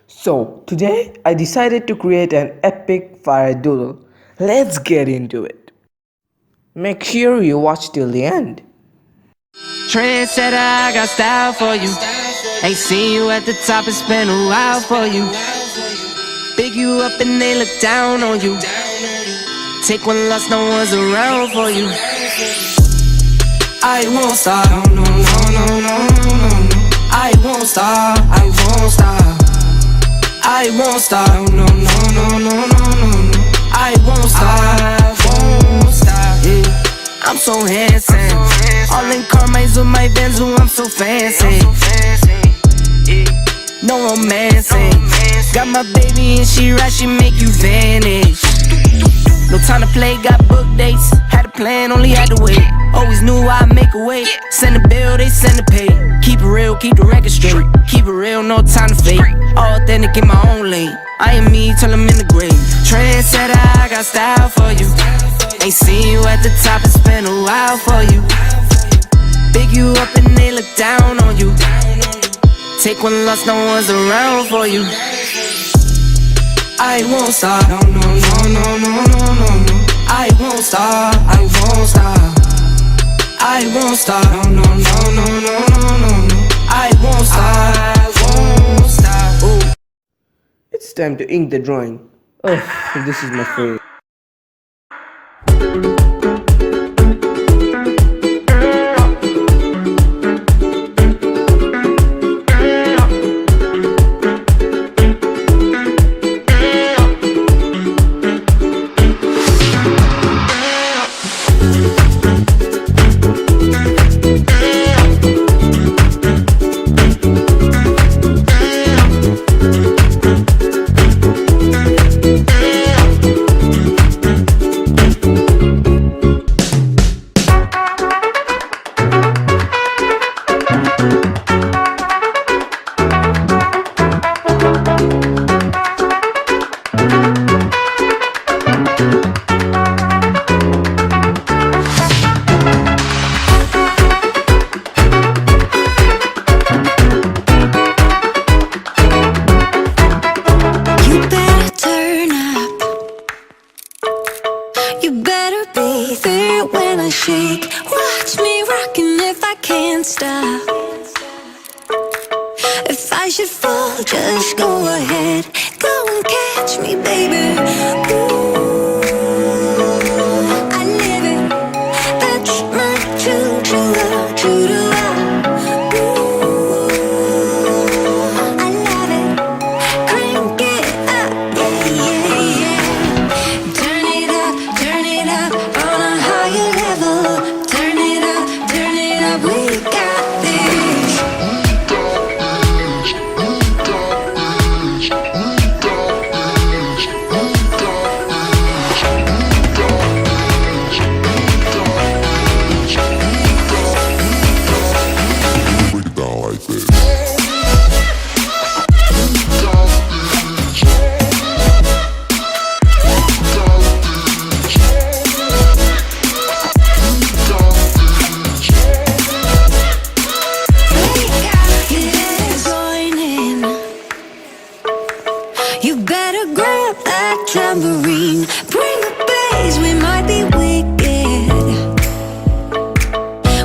So today I decided to create an epic fire doodle. Let's get into it. Make sure you watch till the end. Trendsetter, I got style for you. Ain't seen you at the top, it's been a while for you. Big you up and they look down on you. Take one loss, no one's around for you. I won't stop, no, no, no, no, no, no, no. I won't stop, I won't stop. I won't stop, no, no, no, no, no, no, no. I won't stop, yeah. I'm so handsome. All in Carmine's with my Benz, ooh, I'm so fancy. No romancing. Got my baby and she right, she make you vanish. No time to play, got book dates. Had a plan, only had to wait. Always knew I'd make a way. Send a bill, they send a pay. Keep it real, keep the record straight. Keep it real, no time to fake. All authentic in my own lane. I am me till I'm in the grave. Trendsetter, I got style for you. Ain't seen you at the top, it's been a while for you. Big you up and they look down on you. Take one loss, no one's around for you. I won't stop, no, no, no, no, no, no, no, no. I won't stop, I won't stop. I won't stop, no, no, no, no, no, no, no, no. I won't stop, I won't stop. Ooh. It's time to ink the drawing. Oh, this is my favorite. Shake, watch me rockin' if I can't stop. If I should fall, just go ahead. Go and catch me, baby. Ooh, I live it. That's my true to love. Ooh, I love it. Crank it up, yeah, yeah, yeah. Turn it up on a higher level. Turn it up, we got this. You better grab that tambourine. Bring the bass, we might be wicked.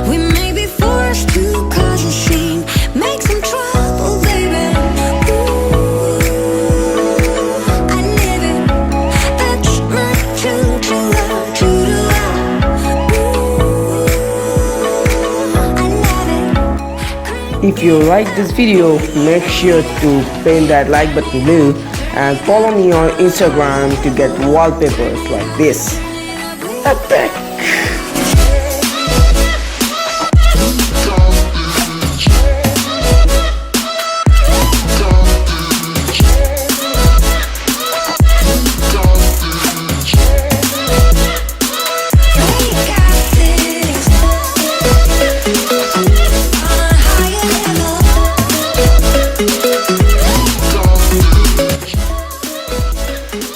We may be forced to cause a scene. Make some trouble, baby. Ooh, I live it. That's my true love. Ooh, I love it. If you like this video, make sure to paint that like button blue and follow me on Instagram to get wallpapers like this. Epic!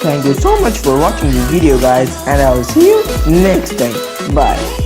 Thank you so much for watching this video, guys, and I will see you next time. Bye.